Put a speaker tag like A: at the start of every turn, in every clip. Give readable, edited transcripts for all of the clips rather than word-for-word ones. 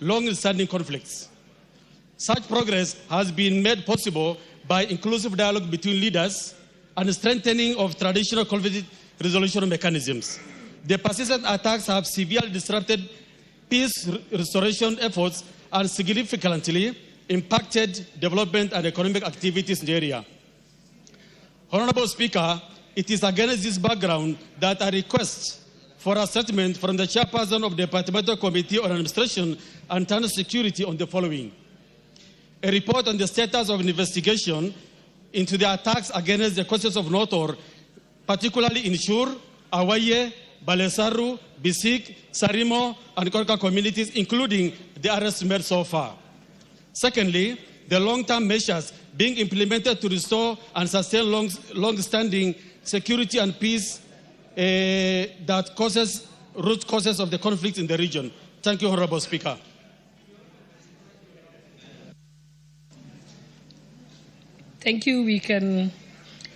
A: long-standing conflicts. Such progress has been made possible by inclusive dialogue between leaders and strengthening of traditional conflict resolution mechanisms. The persistent attacks have severely disrupted peace restoration efforts and significantly impacted development and economic activities in the area. Honorable Speaker, it is against this background that I request for a statement from the chairperson of the Departmental Committee on Administration and Internal Security on the following. A report on the status of investigation into the attacks against the coasts of Notor, particularly in Shur, Awaye, Balesaru, Bisik, Sarimo, and Korka communities, including the arrests made so far. Secondly, the long-term measures being implemented to restore and sustain long-standing security and peace that causes root causes of the conflicts in the region. Thank you, Honorable Speaker.
B: Thank you.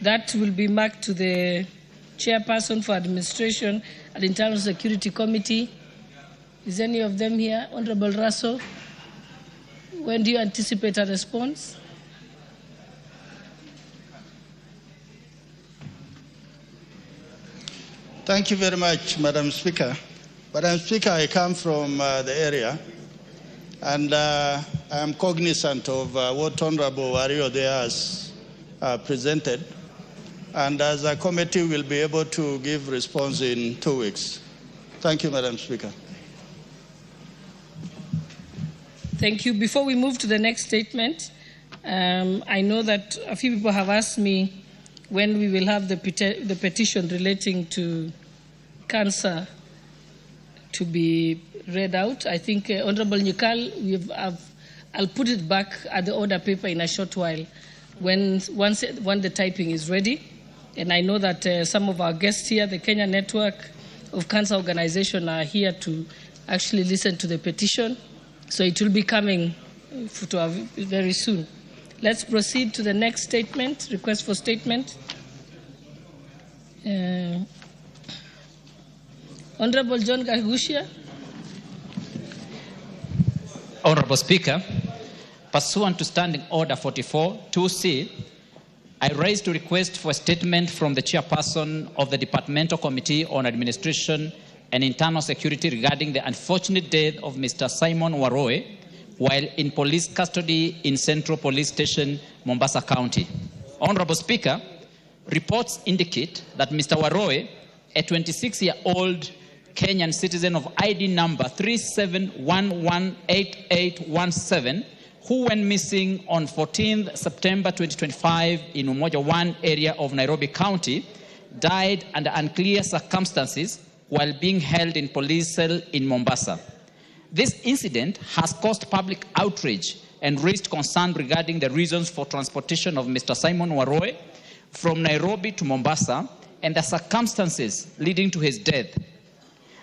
B: That will be marked to the Chairperson for Administration and Internal Security Committee. Is any of them here? Honorable Russell, when do you anticipate a response?
C: Thank you very much, Madam Speaker. Madam Speaker, I come from the area, and I am cognizant of what Honorable Wario there has presented. And as a committee, we'll be able to give response in 2 weeks. Thank you, Madam Speaker.
B: Thank you. Before we move to the next statement, I know that a few people have asked me when we will have the petition relating to cancer to be read out. I think, Honorable Nyikal, I'll put it back at the order paper in a short while when the typing is ready. And I know that some of our guests here, the Kenya Network of Cancer Organization, are here to actually listen to the petition. So it will be coming very soon. Let's proceed to the next statement, request for statement. Honorable John Gagushia.
D: Honorable Speaker, pursuant to Standing Order 44, 2C, I raised a request for a statement from the Chairperson of the Departmental Committee on Administration and Internal Security regarding the unfortunate death of Mr. Simon Waroe while in police custody in Central Police Station, Mombasa County. Honorable Speaker, reports indicate that Mr. Waroe, a 26-year-old Kenyan citizen of ID number 37118817, who went missing on 14th September 2025 in Umoja 1 area of Nairobi County, died under unclear circumstances while being held in police cell in Mombasa. This incident has caused public outrage and raised concern regarding the reasons for transportation of Mr. Simon Waroe from Nairobi to Mombasa and the circumstances leading to his death.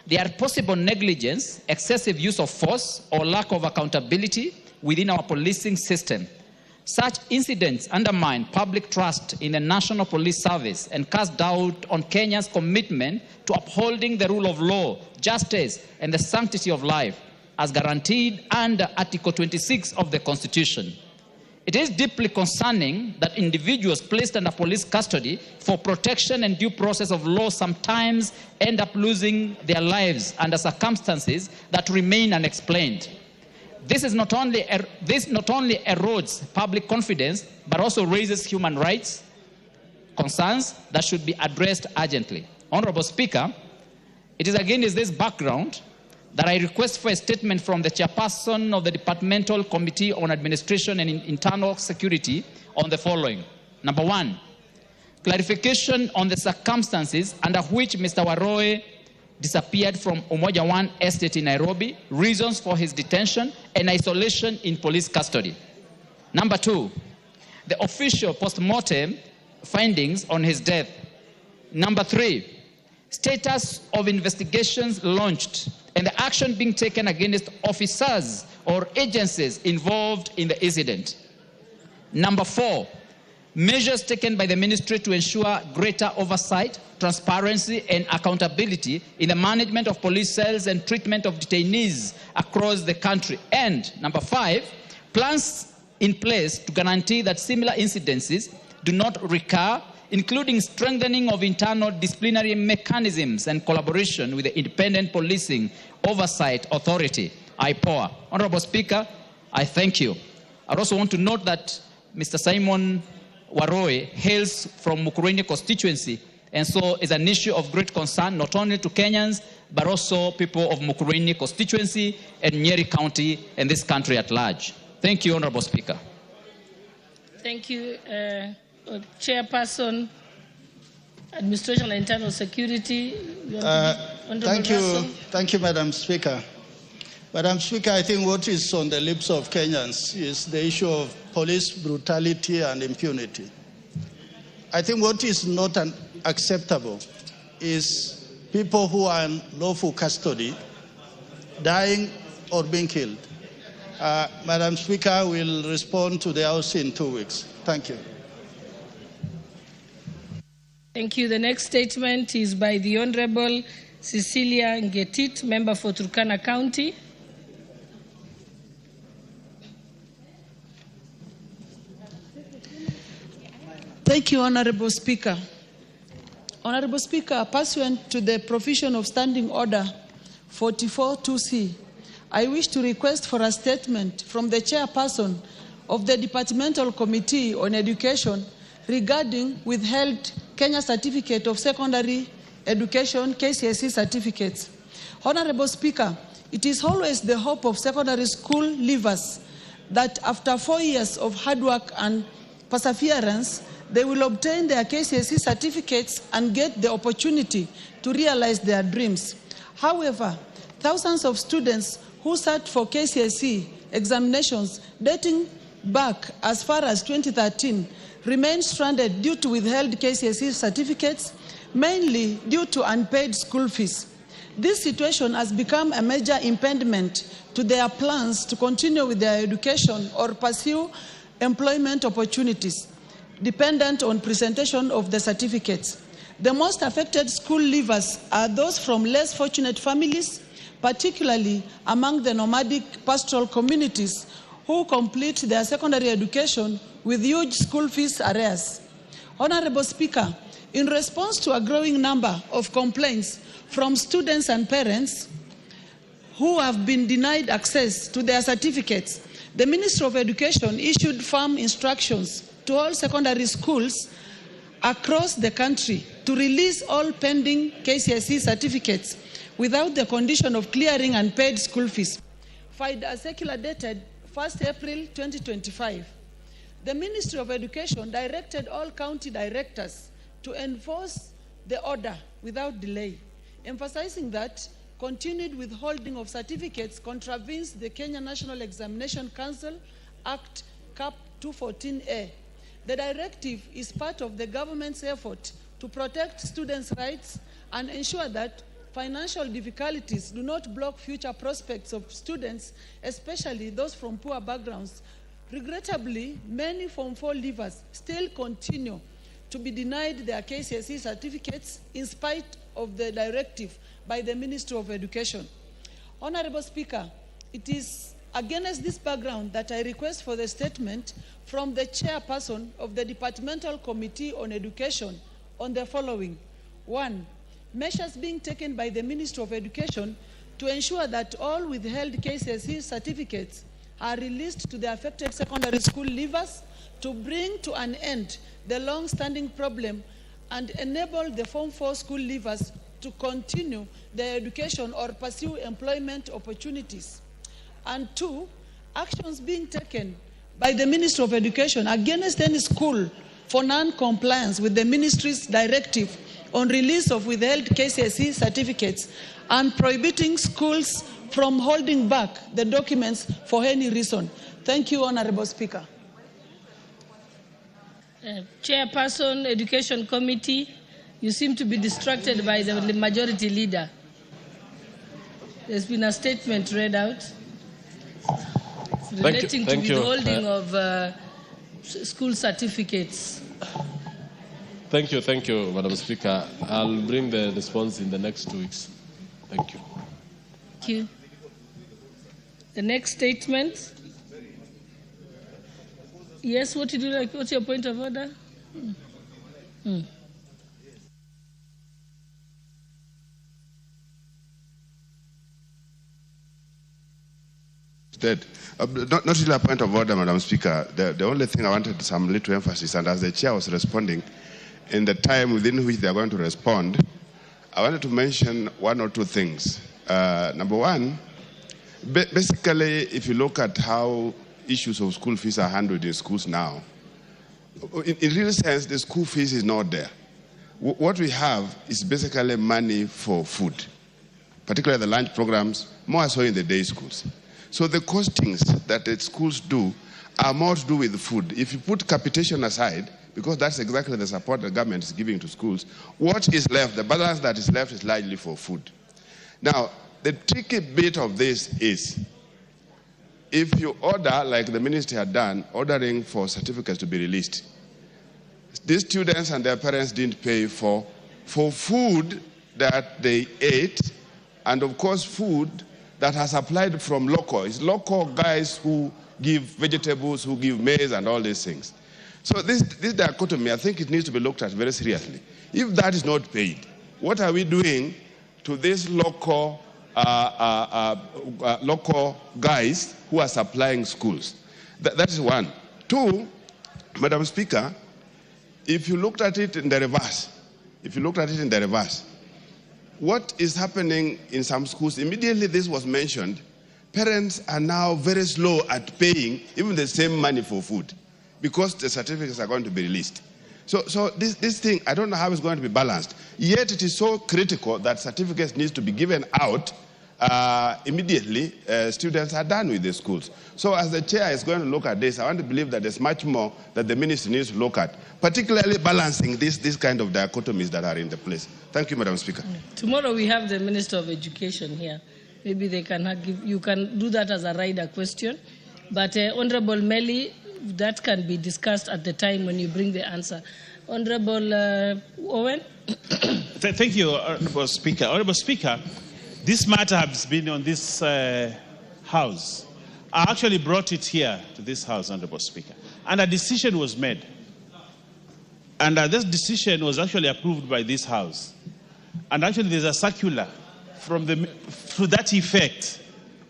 D: There are possible negligence, excessive use of force, or lack of accountability within our policing system. Such incidents undermine public trust in the National Police Service and cast doubt on Kenya's commitment to upholding the rule of law, justice, and the sanctity of life, as guaranteed under Article 26 of the Constitution. It is deeply concerning that individuals placed under police custody for protection and due process of law sometimes end up losing their lives under circumstances that remain unexplained. This not only erodes public confidence, but also raises human rights concerns that should be addressed urgently. Honorable Speaker, it is against this background that I request for a statement from the Chairperson of the Departmental Committee on Administration and Internal Security on the following. Number one, clarification on the circumstances under which Mr. Waroe disappeared from Umoja 1 Estate in Nairobi, reasons for his detention and isolation in police custody. Number two, the official post-mortem findings on his death. Number three, status of investigations launched and the action being taken against officers or agencies involved in the incident. Number four, measures taken by the ministry to ensure greater oversight, transparency, and accountability in the management of police cells and treatment of detainees across the country. And number 5, plans in place to guarantee that similar incidences do not recur, including strengthening of internal disciplinary mechanisms and collaboration with the Independent Policing Oversight Authority, IPOA. Honorable Speaker, I thank you. I also want to note that Mr. Simon Waroe hails from Mukurweini constituency, and so is an issue of great concern not only to Kenyans, but also people of Mukurweini constituency and Nyeri County and this country at large. Thank you, Honorable Speaker.
B: Thank you, Chairperson, Administration and Internal Security.
C: Thank you, Madam Speaker. Madam Speaker, I think what is on the lips of Kenyans is the issue of police brutality and impunity. I think what is not acceptable is people who are in lawful custody dying or being killed. Madam Speaker, will respond to the House in 2 weeks. Thank you.
B: Thank you. The next statement is by the Honorable Cecilia Ngetit, member for Turkana County.
E: Thank you, Honorable Speaker. Honorable Speaker, pursuant to the provision of Standing Order 44-2C, I wish to request for a statement from the chairperson of the Departmental Committee on Education regarding withheld Kenya Certificate of Secondary Education KCSE certificates. Honorable Speaker, it is always the hope of secondary school leavers that after 4 years of hard work and perseverance, they will obtain their KCSE certificates and get the opportunity to realize their dreams. However, thousands of students who sat for KCSE examinations dating back as far as 2013 remain stranded due to withheld KCSE certificates, mainly due to unpaid school fees. This situation has become a major impediment to their plans to continue with their education or pursue employment opportunities dependent on presentation of the certificates. The most affected school leavers are those from less fortunate families, particularly among the nomadic pastoral communities who complete their secondary education with huge school fees arrears. Honorable Speaker, in response to a growing number of complaints from students and parents who have been denied access to their certificates, the Ministry of Education issued firm instructions to all secondary schools across the country to release all pending KCSE certificates without the condition of clearing unpaid school fees. Filed as circular dated 1st April 2025, the Ministry of Education directed all county directors to enforce the order without delay, emphasizing that continued withholding of certificates contravenes the Kenya National Examination Council Act Cap 214A. The directive is part of the government's effort to protect students' rights and ensure that financial difficulties do not block future prospects of students, especially those from poor backgrounds. Regrettably, many Form 4 leavers still continue to be denied their KCSE certificates in spite of the directive by the Ministry of Education. Honorable Speaker, it is against this background that I request for the statement from the chairperson of the Departmental Committee on Education on the following. 1. Measures being taken by the Ministry of Education to ensure that all withheld KCSE certificates are released to the affected secondary school leavers to bring to an end the long-standing problem and enable the Form 4 school leavers to continue their education or pursue employment opportunities. And 2, actions being taken by the Ministry of Education against any school for non-compliance with the ministry's directive on release of withheld KCSE certificates and prohibiting schools from holding back the documents for any reason. Thank you, Honorable Speaker.
B: Chairperson, Education Committee, you seem to be distracted by the majority leader. There's been a statement read out relating to withholding of school certificates.
F: Thank you, Madam Speaker. I'll bring the response in the next 2 weeks. Thank you.
B: Thank you. The next statement. Yes, what did you like? What's your point of order?
G: Not really a point of order, Madam Speaker. The only thing I wanted some little emphasis, and as the chair was responding, in the time within which they are going to respond, I wanted to mention one or two things. Number one, basically, if you look at how issues of school fees are handled in schools now, in real sense, the school fees is not there. What we have is basically money for food, particularly the lunch programs, more so in the day schools. So the costings that the schools do are more to do with food. If you put capitation aside, because that's exactly the support the government is giving to schools, what is left, the balance that is left is largely for food. Now, the tricky bit of this is, if you order, like the ministry had done, ordering for certificates to be released, these students and their parents didn't pay for food that they ate, and of course food that has applied from local. It's local guys who give vegetables, who give maize and all these things. So this dichotomy, I think it needs to be looked at very seriously. If that is not paid, what are we doing to these local guys who are supplying schools? That is one. Two, Madam Speaker, if you looked at it in the reverse, what is happening in some schools, immediately this was mentioned, parents are now very slow at paying even the same money for food because the certificates are going to be released. So this thing, I don't know how it's going to be balanced. Yet it is so critical that certificates need to be given out immediately. Students are done with the schools. So as the chair is going to look at this, I want to believe that there's much more that the ministry needs to look at, particularly balancing this kind of dichotomies that are in the place. Thank you, Madam Speaker.
B: Tomorrow we have the Minister of Education here. Maybe they can you can do that as a rider question. But Honorable Melly, that can be discussed at the time when you bring the answer. Honorable Owen?
H: Thank you, Honorable Speaker. Honorable Speaker, this matter has been on this House. I actually brought it here to this House, Honorable Speaker, and a decision was made. And this decision was actually approved by this House. And actually there's a circular to that effect,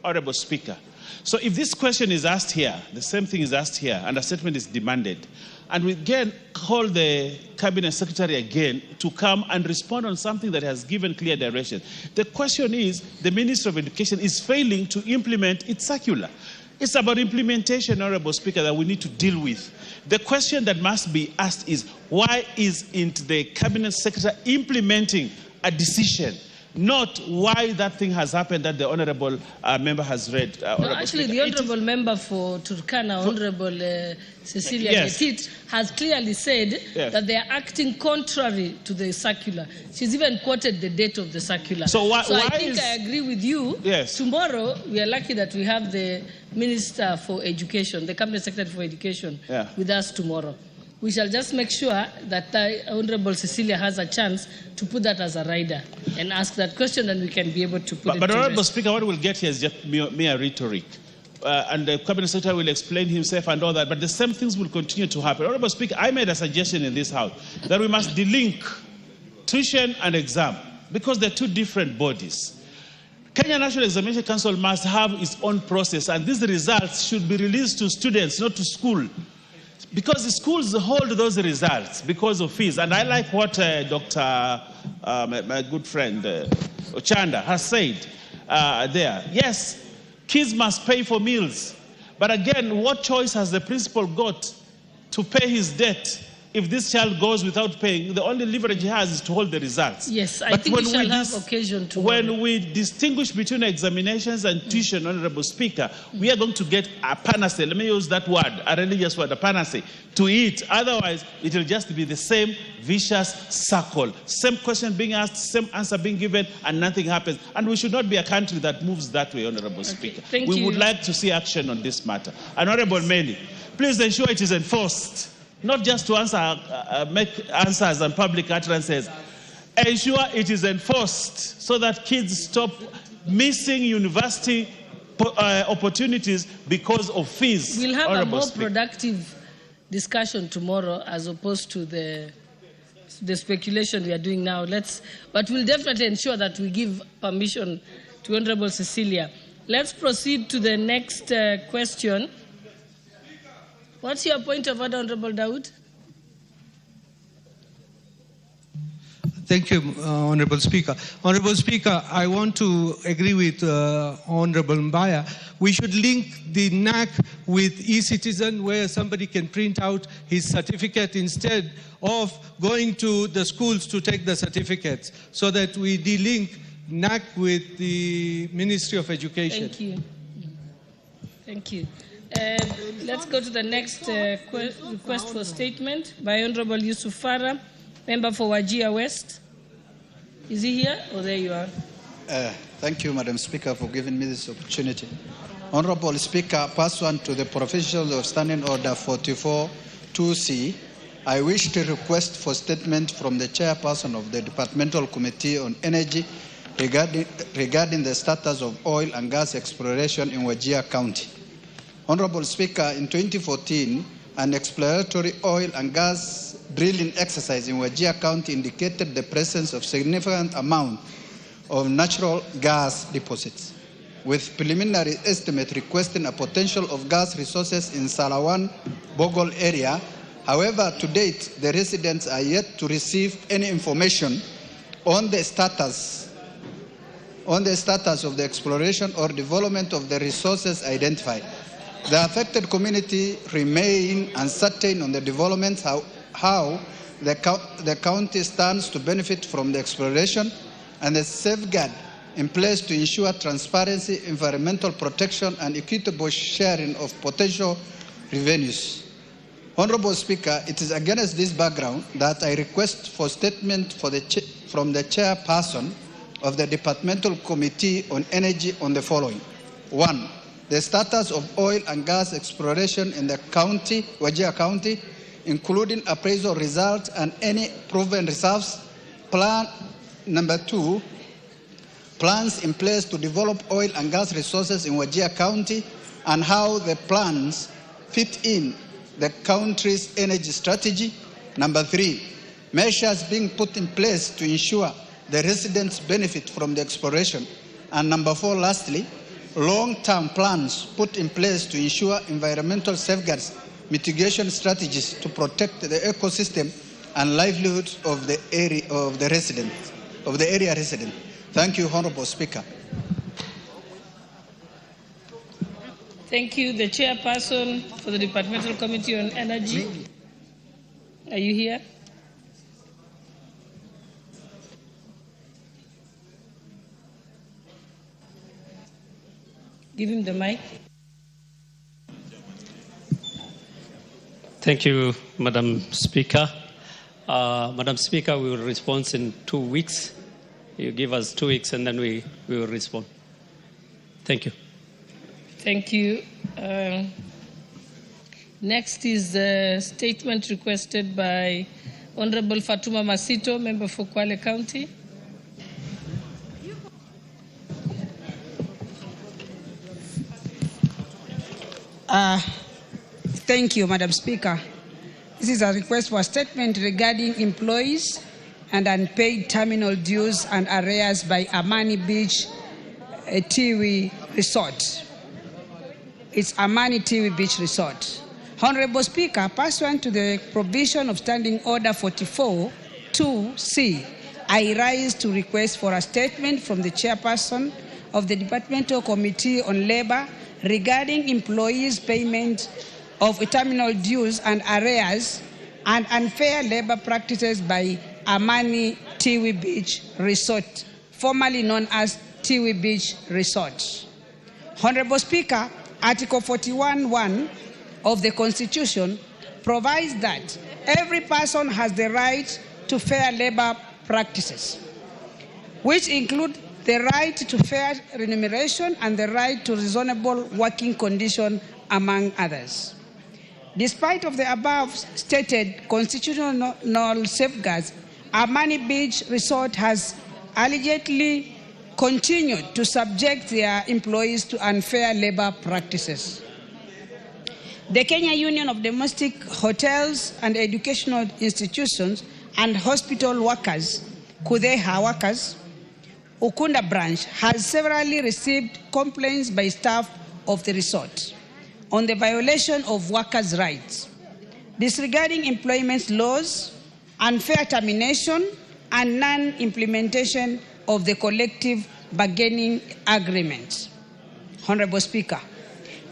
H: Honorable Speaker. So if this question is asked here, the same thing is asked here, and a statement is demanded, and we again call the Cabinet Secretary again to come and respond on something that has given clear direction. The question is, the Minister of Education is failing to implement its circular. It's about implementation, Honorable Speaker, that we need to deal with. The question that must be asked is, why isn't the Cabinet Secretary implementing a decision? Not why that thing has happened that the honourable member has read.
B: No, actually, the honourable member for Turkana, Honourable Cecilia Petit, has clearly said that they are acting contrary to the circular. She's even quoted the date of the circular.
H: So I
B: agree with you.
H: Yes.
B: Tomorrow, we are lucky that we have the Minister for Education, the Cabinet Secretary for Education, with us tomorrow. We shall just make sure that Honourable Cecilia has a chance to put that as a rider and ask that question, and we can be able to put it. But
H: Honourable Speaker, what we'll get here is just mere rhetoric. And the Cabinet Secretary will explain himself and all that, but the same things will continue to happen. Honourable Speaker, I made a suggestion in this House that we must delink tuition and exam because they're two different bodies. Kenya National Examination Council must have its own process, and these results should be released to students, not to school. Because the schools hold those results because of fees. And I like what my good friend Ochanda has said there. Yes, kids must pay for meals. But again, what choice has the principal got to pay his debt? If this child goes without paying, the only leverage he has is to hold the results.
B: Yes, I think we shall have occasion to.
H: When we distinguish between examinations and tuition, Honourable Speaker, we are going to get a panacea. Let me use that word, a religious word, a panacea, to it. Otherwise, it will just be the same vicious circle. Same question being asked, same answer being given, and nothing happens. And we should not be a country that moves that way, Honourable Speaker. We would like to see action on this matter. And Honourable Meli, please ensure it is enforced. not just to answer, make answers and public utterances. Ensure it is enforced so that kids stop missing university opportunities because of fees.
B: We'll have a more productive discussion tomorrow as opposed to the speculation we are doing now. But we'll definitely ensure that we give permission to Honorable Cecilia. Let's proceed to the next question. What's your point of order, Honorable Dawood?
I: Thank you, Honorable Speaker. Honorable Speaker, I want to agree with Honorable Mbaya. We should link the NAC with e-citizen where somebody can print out his certificate instead of going to the schools to take the certificates, so that we de-link NAC with the Ministry of Education.
B: Thank you. Thank you. Let's go to the next request for statement by Honorable Yusuf Farah, member for Wajir West. Is he here? Oh, there you are.
C: Thank you, Madam Speaker, for giving me this opportunity. Honorable Speaker, pursuant to the provisions of Standing Order 44-2C, I wish to request for statement from the chairperson of the Departmental Committee on Energy regarding the status of oil and gas exploration in Wajir County. Honorable Speaker, in 2014, an exploratory oil and gas drilling exercise in Wajir County indicated the presence of significant amount of natural gas deposits, with preliminary estimate requesting a potential of gas resources in Salawan, Bogol area. However, to date, the residents are yet to receive any information on the status of the exploration or development of the resources identified. The affected community remain uncertain on the developments, how the county stands to benefit from the exploration, and the safeguard in place to ensure transparency, environmental protection, and equitable sharing of potential revenues. Honorable Speaker, it is against this background that I request for statement from the chairperson of the Departmental Committee on Energy on the following. 1. The status of oil and gas exploration in the county, Wajir County, including appraisal results and any proven reserves. Number 2, plans in place to develop oil and gas resources in Wajir County and how the plans fit in the country's energy strategy. Number 3, measures being put in place to ensure the residents benefit from the exploration. And number 4, lastly, long-term plans put in place to ensure environmental safeguards, mitigation strategies to protect the ecosystem and livelihoods of the area resident. Thank you, Honorable Speaker.
B: Thank you. The chairperson for the Departmental Committee on Energy. Are you here? Give him the mic.
J: Thank you, Madam Speaker. Madam Speaker, we will respond in 2 weeks. You give us 2 weeks and then we will respond. Thank you.
B: Thank you. Next is the statement requested by Honorable Fatuma Masito, member for Kwale County.
K: Thank you, Madam Speaker. This is a request for a statement regarding employees and unpaid terminal dues and arrears by Amani Beach Tiwi Resort. It's Amani Tiwi Beach Resort. Honorable Speaker, pursuant to the provision of Standing Order 44-2C, I rise to request for a statement from the chairperson of the Departmental Committee on Labor regarding employees' payment of terminal dues and arrears and unfair labor practices by Amani Tiwi Beach Resort, formerly known as Tiwi Beach Resort. Honorable Speaker, Article 41(1) of the Constitution provides that every person has the right to fair labor practices, which include the right to fair remuneration and the right to reasonable working conditions, among others. Despite of the above stated constitutional safeguards, Amani Beach Resort has allegedly continued to subject their employees to unfair labor practices. The Kenya Union of Domestic Hotels and Educational Institutions and Hospital Workers, KUDHEHA workers, Ukunda branch, has severally received complaints by staff of the resort on the violation of workers' rights, disregarding employment laws, unfair termination, and non-implementation of the collective bargaining agreement. Honorable Speaker,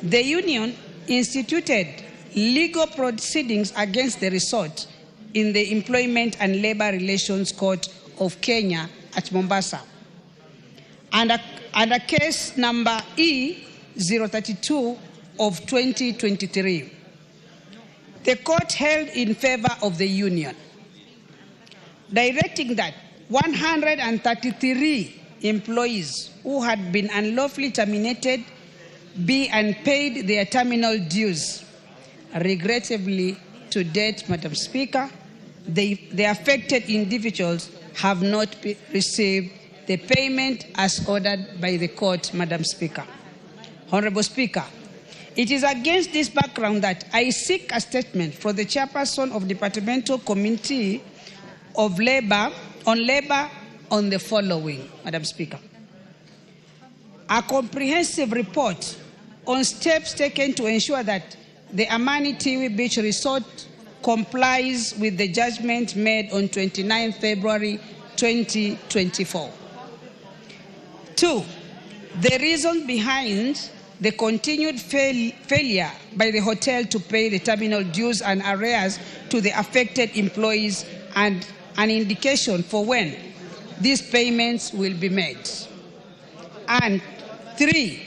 K: the union instituted legal proceedings against the resort in the Employment and Labor Relations Court of Kenya at Mombasa. Under case number E032 of 2023, the court held in favor of the union, directing that 133 employees who had been unlawfully terminated be unpaid their terminal dues. Regrettably, to date, Madam Speaker, the affected individuals have not received the payment as ordered by the court, Madam Speaker. Honorable Speaker, it is against this background that I seek a statement from the chairperson of Departmental Committee of Labor on the following, Madam Speaker. A comprehensive report on steps taken to ensure that the Amani Tiwi Beach Resort complies with the judgment made on 29 February 2024. 2, the reason behind the continued failure by the hotel to pay the terminal dues and arrears to the affected employees, and an indication for when these payments will be made. And 3,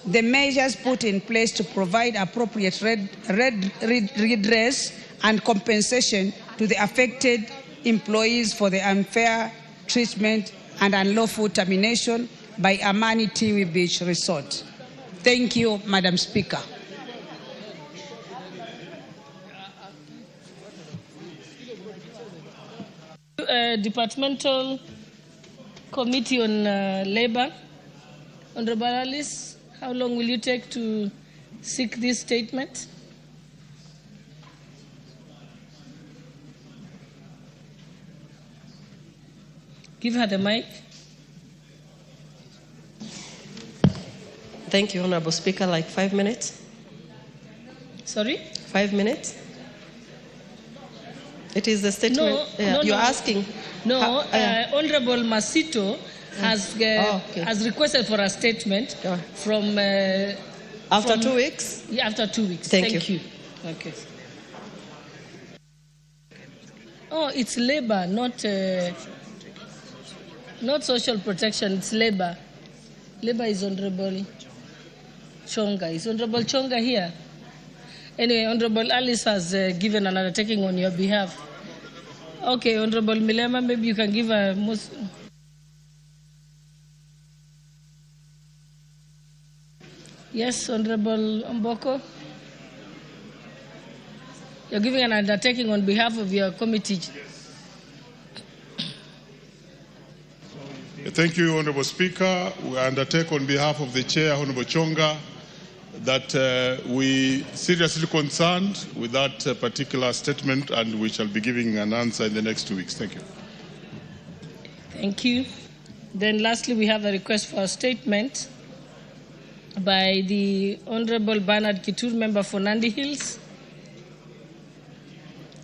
K: the measures put in place to provide appropriate redress and compensation to the affected employees for the unfair treatment and unlawful termination by Amani Tiwi Beach Resort. Thank you, Madam Speaker.
B: Departmental Committee on Labor. Honorable Alice, how long will you take to seek this statement? Give her the mic.
L: Thank you, Honorable Speaker. Like 5 minutes.
B: Sorry?
L: 5 minutes. It is the statement.
B: No, no,
L: you're
B: no.
L: asking.
B: No, Honorable Masito has requested for a statement from...
L: after 2 weeks?
B: Yeah, after 2 weeks.
L: Thank you.
B: Okay. Oh, it's labor, not social protection, it's labor. Labor is Honorable Chonga. Is Honorable Chonga here? Anyway, Honorable Alice has given an undertaking on your behalf. Okay, Honorable Milema, maybe you can give a most... Yes, Honorable Mboko. You're giving an undertaking on behalf of your committee.
M: Thank you, Honorable Speaker. We undertake on behalf of the Chair, Honorable Chonga, that we seriously concerned with that particular statement, and we shall be giving an answer in the next 2 weeks. Thank you.
B: Thank you. Then lastly, we have a request for a statement by the Honorable Bernard Kitur, member for Nandi Hills.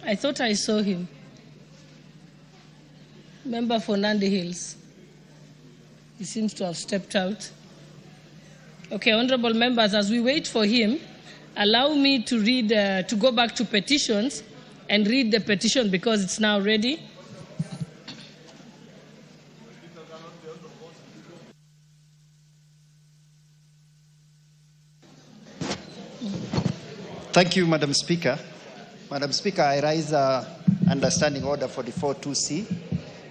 B: I thought I saw him. Member for Nandi Hills. He seems to have stepped out. Okay, honorable members, as we wait for him, allow me to read, to go back to petitions and read the petition because it's now ready.
N: Thank you, Madam Speaker. Madam Speaker, I raise Understanding Order 44-2C.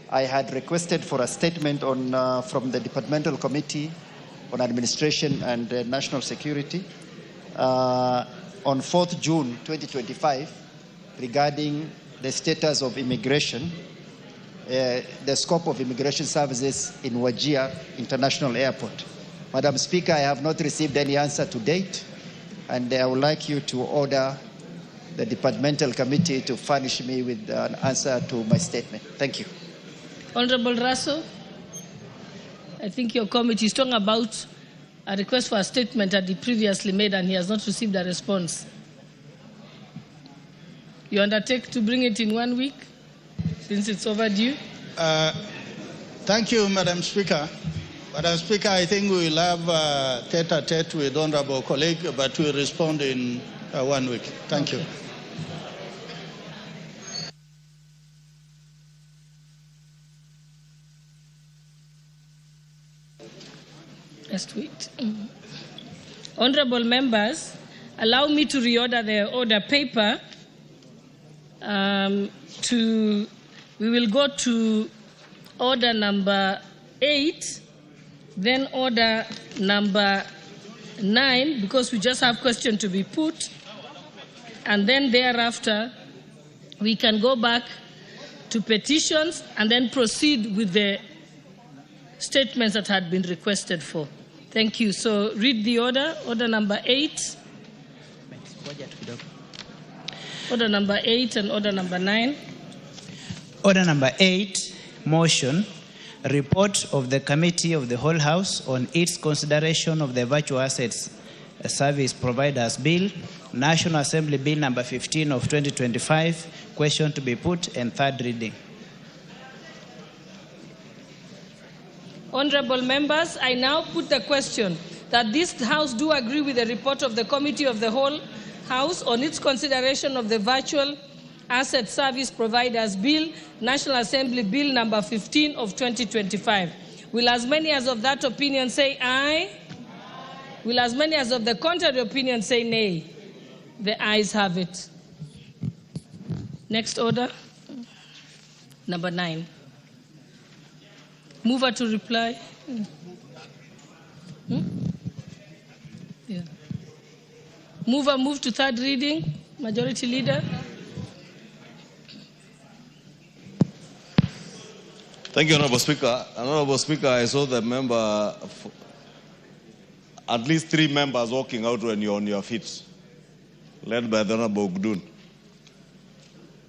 N: I had requested for a statement on, from the Departmental Committee on Administration and National Security on 4th June 2025 regarding the status of immigration, the scope of immigration services in Wajir International Airport. Madam Speaker, I have not received any answer to date, and I would like you to order the departmental committee to furnish me with an answer to my statement. Thank you.
B: Honorable Russell, I think your committee is talking about a request for a statement that he previously made and he has not received a response. You undertake to bring it in 1 week since it's overdue?
C: Thank you, Madam Speaker. Madam Speaker, I think we will have tete-a-tete with honorable colleague, but we'll respond in 1 week. Thank you.
B: Next week. Honorable members, allow me to reorder the order paper. We will go to order number 8, then order number 9, because we just have question to be put, and then thereafter we can go back to petitions and then proceed with the statements that had been requested for. Thank you. So read the order. Order number 8. Order number 8 and order number 9.
O: Order number 8, motion, report of the Committee of the Whole House on its consideration of the Virtual Assets Service Providers Bill, National Assembly Bill number 15 of 2025, question to be put and third reading.
B: Honorable members, I now put the question that this House do agree with the report of the Committee of the Whole House on its consideration of the Virtual Asset Service Providers Bill, National Assembly Bill number 15 of 2025. Will as many as of that opinion say aye? Will as many as of the contrary opinion say nay? The ayes have it. Next order, number 9. Mover to reply. Yeah. Mover move to third reading. Majority Leader.
P: Thank you, Honorable Speaker. Honorable Speaker, I saw the member, at least 3 members walking out when you're on your feet, led by the Honorable Gudun.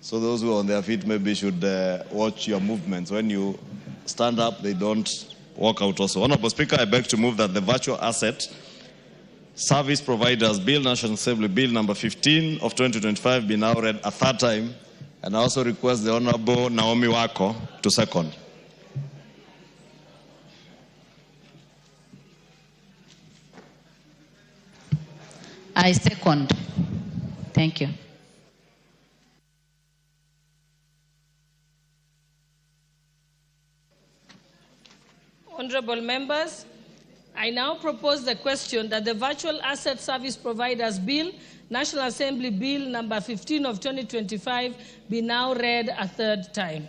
P: So those who are on their feet maybe should watch your movements. When you stand up, they don't walk out also. Honorable Speaker, I beg to move that the Virtual Asset Service Providers Bill, National Assembly Bill number 15 of 2025 be now read a third time, and I also request the Honorable Naomi Wako to second.
Q: I second. Thank you.
B: Honorable members, I now propose the question that the Virtual Asset Service Providers Bill, National Assembly Bill number 15 of 2025 be now read a third time.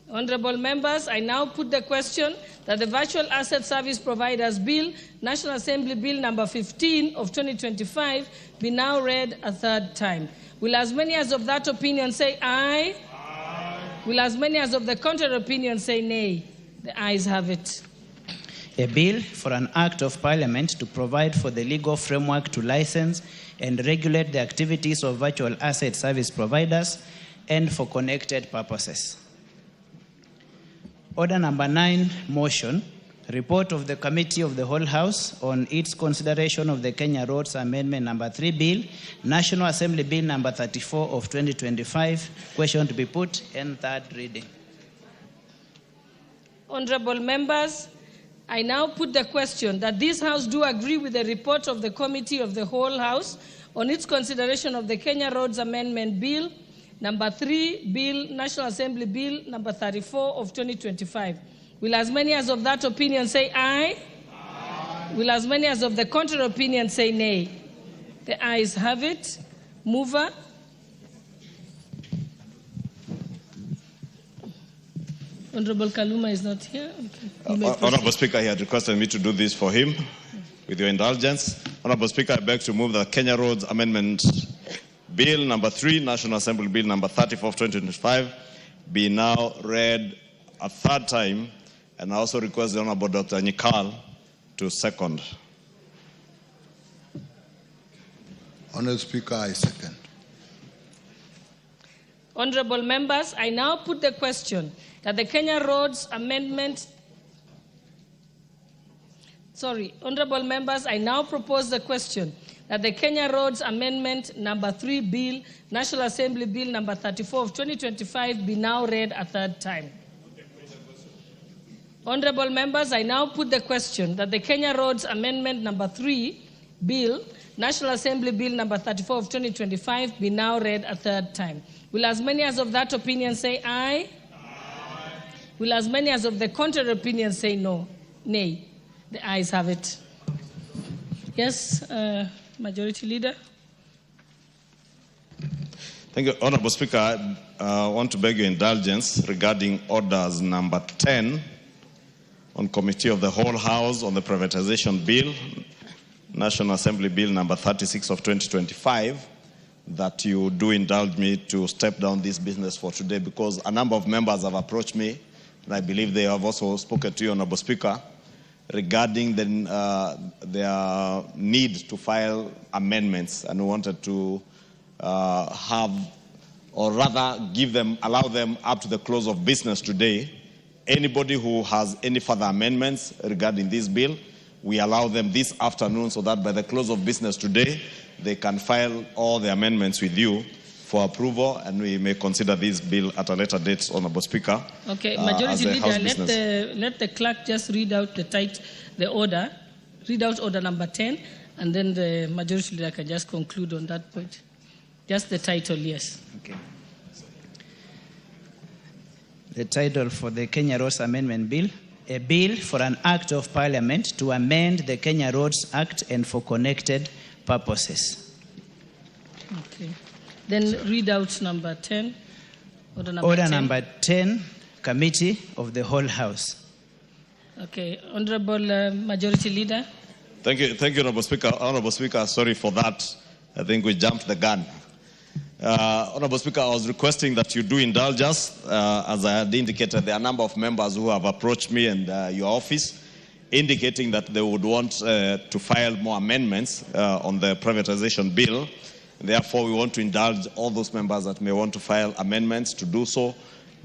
B: Honorable members, I now put the question that the Virtual Asset Service Providers Bill, National Assembly Bill number 15 of 2025 be now read a third time. Will as many as of that opinion say aye? Aye. Will as many as of the contrary opinion say nay? The ayes have it.
O: A bill for an act of Parliament to provide for the legal framework to license and regulate the activities of virtual asset service providers and for connected purposes. Order number 9, motion, report of the Committee of the Whole House on its consideration of the Kenya Roads Amendment number 3 Bill, National Assembly Bill number 34 of 2025, question to be put and third reading.
B: Honorable members, I now put the question that this House do agree with the report of the Committee of the Whole House on its consideration of the Kenya Roads Amendment Bill, number 3, Bill, National Assembly Bill, number 34 of 2025. Will as many as of that opinion say aye? Aye. Will as many as of the contrary opinion say nay? The ayes have it. Mover. Honorable Kaluma is not here. Okay.
P: Honorable Speaker, he had requested me to do this for him, with your indulgence. Honorable Speaker, I beg to move that Kenya Roads Amendment Bill number 3, National Assembly Bill number 34 of 2025, be now read a third time, and I also request the Honorable Dr. Nyikal to second.
R: Honorable Speaker, I second.
B: Honorable members, I now put the question that the Kenya Roads Amendment. Honorable members, I now propose the question that the Kenya Roads Amendment number 3 Bill, National Assembly Bill number 34 of 2025 be now read a third time. Honorable members, I now put the question that the Kenya Roads Amendment number 3 Bill, National Assembly Bill number 34 of 2025 be now read a third time. Will as many as of that opinion say aye? Aye. Will as many as of the contrary opinion say no? Nay. The ayes have it. Yes, Majority Leader.
P: Thank you, Honorable Speaker. I want to beg your indulgence regarding orders number 10 on Committee of the Whole House on the Privatization Bill, National Assembly Bill number 36 of 2025, that you do indulge me to step down this business for today, because a number of members have approached me, and I believe they have also spoken to you, Honorable Speaker, regarding their need to file amendments, and we wanted to have, or rather allow them up to the close of business today. Anybody who has any further amendments regarding this bill, we allow them this afternoon so that by the close of business today, they can file all the amendments with you for approval, and we may consider this bill at a later date, Honorable Speaker.
B: Okay, Majority Leader, let the clerk just read out read out order number 10, and then the Majority Leader can just conclude on that point. Just the title, yes.
O: Okay. The title for the Kenya Roads Amendment Bill: a bill for an act of Parliament to amend the Kenya Roads Act and for connected purposes.
B: Okay. Then read out number 10.
O: Order number 10, Committee of the Whole House.
B: Okay. Honorable Majority Leader.
P: Thank you, Honorable Speaker. Honorable Speaker, sorry for that. I think we jumped the gun. Honorable Speaker, I was requesting that you do indulge us. As I had indicated, there are a number of members who have approached me and your office, indicating that they would want to file more amendments on the privatization bill. Therefore, we want to indulge all those members that may want to file amendments to do so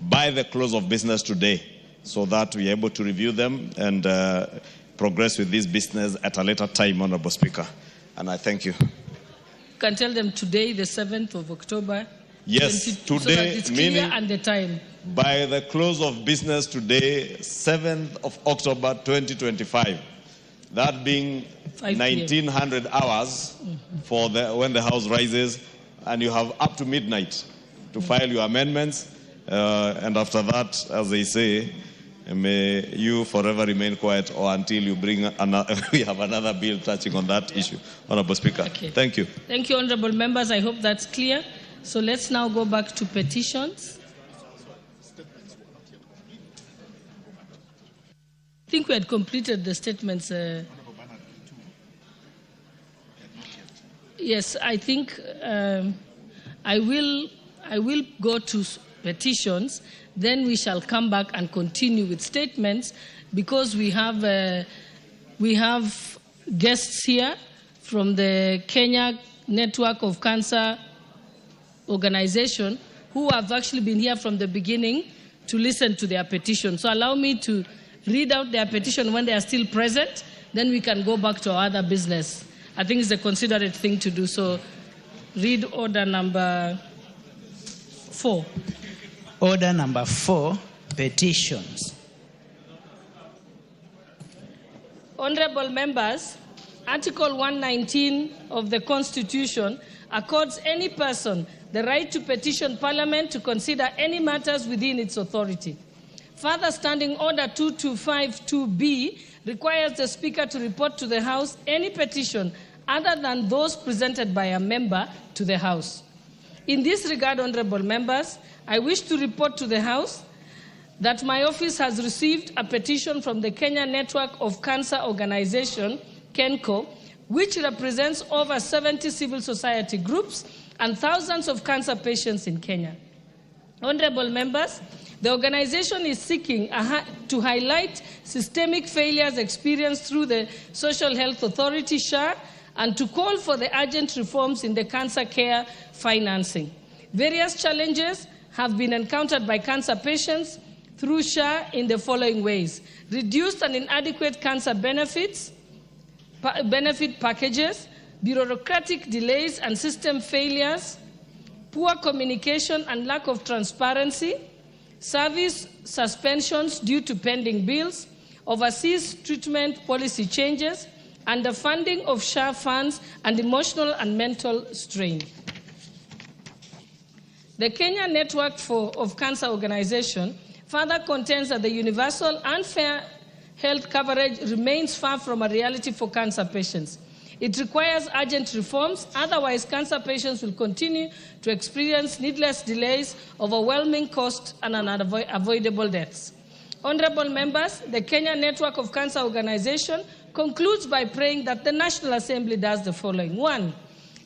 P: by the close of business today, so that we are able to review them and progress with this business at a later time, Honorable Speaker. And I thank you.
B: You can tell them today, the 7th of October.
P: Yes, today,
B: so that it's clear,
P: meaning
B: and the time.
P: By the close of business today, 7th of October 2025. That being 1900 hours for when the House rises, and you have up to midnight to file your amendments. And after that, as they say, may you forever remain quiet, or until you bring we have another bill touching on that issue. Honorable Speaker,
B: okay.
P: Thank you.
B: Thank you, honorable members. I hope that's clear. So let's now go back to petitions. I think we had completed the statements. Yes, I think I will go to petitions. Then we shall come back and continue with statements, because we have guests here from the Kenya Network of Cancer Organization who have actually been here from the beginning to listen to their petition. So allow me to read out their petition when they are still present, then we can go back to our other business. I think it's a considerate thing to do. So read order number 4.
O: Order number 4, petitions.
B: Honorable members, Article 119 of the Constitution accords any person the right to petition Parliament to consider any matters within its authority. Further, Standing Order 2252B requires the Speaker to report to the House any petition other than those presented by a member to the House. In this regard, honorable members, I wish to report to the House that my office has received a petition from the Kenya Network of Cancer Organization, KENCO, which represents over 70 civil society groups and thousands of cancer patients in Kenya. Honorable members, the organization is seeking to highlight systemic failures experienced through the Social Health Authority, SHA, and to call for the urgent reforms in the cancer care financing. Various challenges have been encountered by cancer patients through SHA in the following ways: reduced and inadequate cancer benefit packages, bureaucratic delays and system failures, poor communication and lack of transparency, service suspensions due to pending bills, overseas treatment policy changes, underfunding of SHA funds, and emotional and mental strain. The Kenya Network of Cancer Organization further contends that the universal and fair health coverage remains far from a reality for cancer patients. It requires urgent reforms, otherwise cancer patients will continue to experience needless delays, overwhelming costs, and unavoidable deaths. Honorable members, the Kenya Network of Cancer Organization concludes by praying that the National Assembly does the following. 1.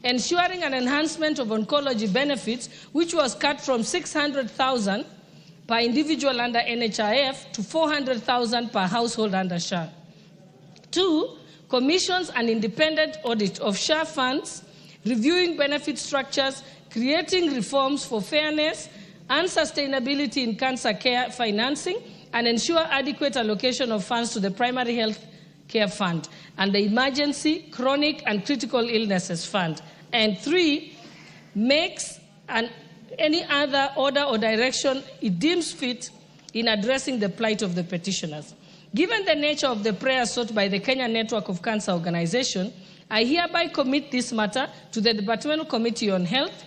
B: Ensuring an enhancement of oncology benefits, which was cut from 600,000 per individual under NHIF to 400,000 per household under SHA. 2. Commissions an independent audit of SHA funds, reviewing benefit structures, creating reforms for fairness and sustainability in cancer care financing, and ensure adequate allocation of funds to the primary health care fund and the emergency, chronic, and critical illnesses fund. And 3, makes any other order or direction it deems fit in addressing the plight of the petitioners. Given the nature of the prayer sought by the Kenya Network of Cancer Organization, I hereby commit this matter to the Departmental Committee on Health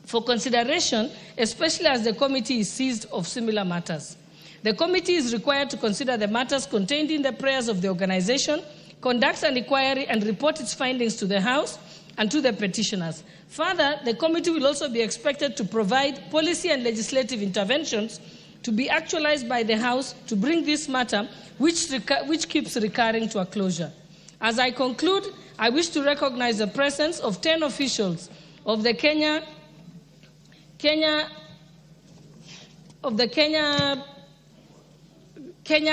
B: for consideration, especially as the committee is seized of similar matters. The committee is required to consider the matters contained in the prayers of the organization, conduct an inquiry, and report its findings to the House and to the petitioners. Further, the committee will also be expected to provide policy and legislative interventions to be actualized by the House to bring this matter, which keeps recurring, to a closure. As I conclude, I wish to recognize the presence of 10 officials of the Kenya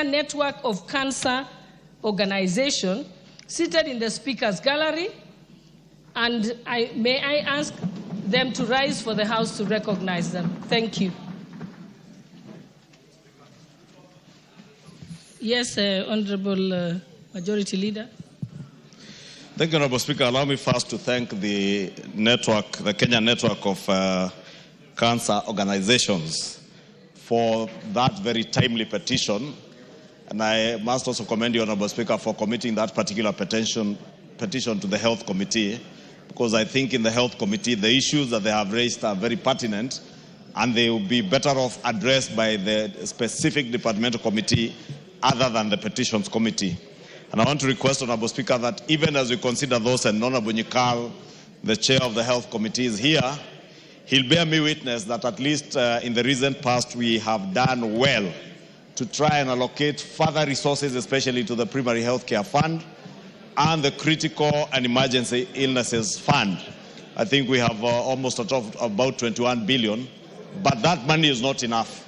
B: Network of Cancer Organization seated in the Speaker's Gallery, and may I ask them to rise for the House to recognize them. Thank you. Yes, Honorable Majority Leader.
P: Thank you, Honorable Speaker. Allow me first to thank the network, the Kenya Network of Cancer Organizations, for that very timely petition. And I must also commend you, Honorable Speaker, for committing that particular petition to the Health Committee, because I think in the Health Committee, the issues that they have raised are very pertinent, and they will be better off addressed by the specific departmental committee other than the Petitions Committee. And I want to request, Honorable Speaker, that even as we consider those, and Honorable Nyikal, the chair of the Health Committee, is here, he'll bear me witness that at least in the recent past we have done well to try and allocate further resources, especially to the Primary Health Care Fund and the Critical and Emergency Illnesses Fund. I think we have almost about 21 billion, but that money is not enough.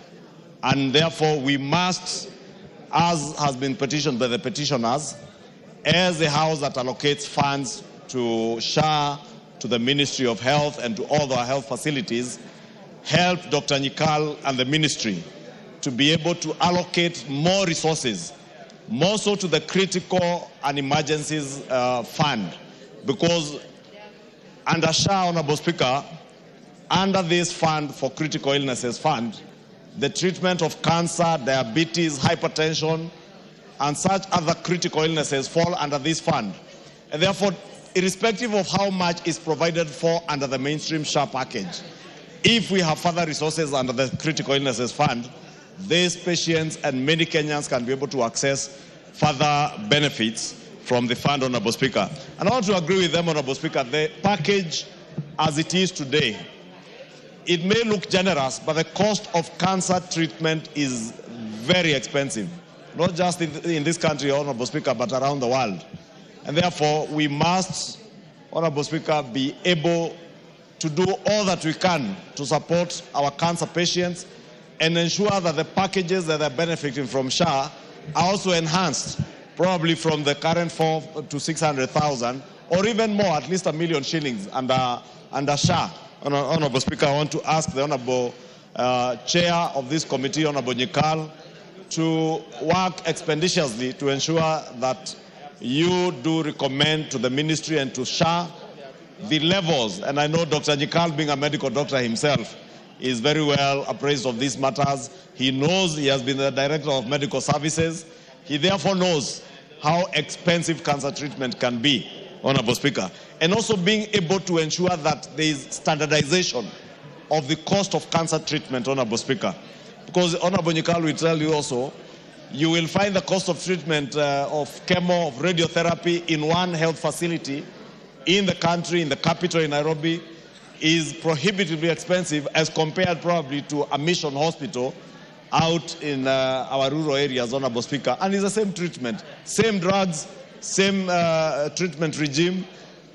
P: And therefore we must, as has been petitioned by the petitioners, as the House that allocates funds to SHA, to the Ministry of Health, and to all our health facilities, help Dr. Nyikal and the Ministry to be able to allocate more resources, more so to the Critical and Emergencies Fund, because under SHA, Honorable Speaker, under this fund for Critical Illnesses Fund, the treatment of cancer, diabetes, hypertension, and such other critical illnesses fall under this fund. And therefore, irrespective of how much is provided for under the mainstream SHA package, if we have further resources under the Critical Illnesses Fund, these patients and many Kenyans can be able to access further benefits from the fund, Honorable Speaker. And I want to agree with them, Honorable Speaker, the package as it is today, it may look generous, but the cost of cancer treatment is very expensive, not just in this country, Honorable Speaker, but around the world. And therefore, we must, Honorable Speaker, be able to do all that we can to support our cancer patients and ensure that the packages that are benefiting from SHA are also enhanced, probably from the current 4 to 600,000, or even more, at least 1 million shillings under SHA. Honorable Speaker, I want to ask the Honorable Chair of this committee, Honorable Nyikal, to work expeditiously to ensure that you do recommend to the ministry and to SHA the levels, and I know Dr. Nyikal, being a medical doctor himself, is very well appraised of these matters. He knows, he has been the director of medical services. He therefore knows how expensive cancer treatment can be, Honorable Speaker. And also being able to ensure that there is standardization of the cost of cancer treatment, Honorable Speaker. Because Honorable Nyikal will tell you also, you will find the cost of treatment of chemo, of radiotherapy in one health facility in the country, in the capital, in Nairobi, is prohibitively expensive as compared probably to a mission hospital out in our rural areas, Honorable Speaker. And it's the same treatment, same drugs, same treatment regime,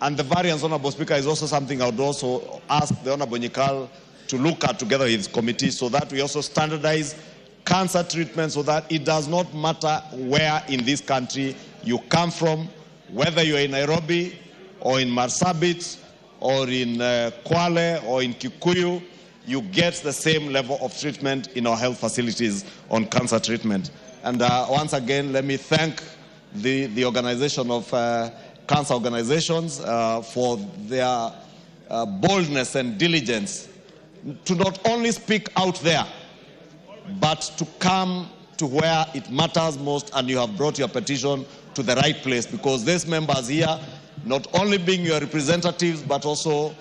P: and the variance, Honorable Speaker, is also something I would also ask the Honorable Nyikal to look at together with his committee, so that we also standardize cancer treatment so that it does not matter where in this country you come from, whether you're in Nairobi or in Marsabit or in Kwale or in Kikuyu, you get the same level of treatment in our health facilities on cancer treatment. And once again, let me thank the organization of cancer organizations for their boldness and diligence to not only speak out there, but to come to where it matters most, and you have brought your petition to the right place, because these members here, not only being your representatives, but also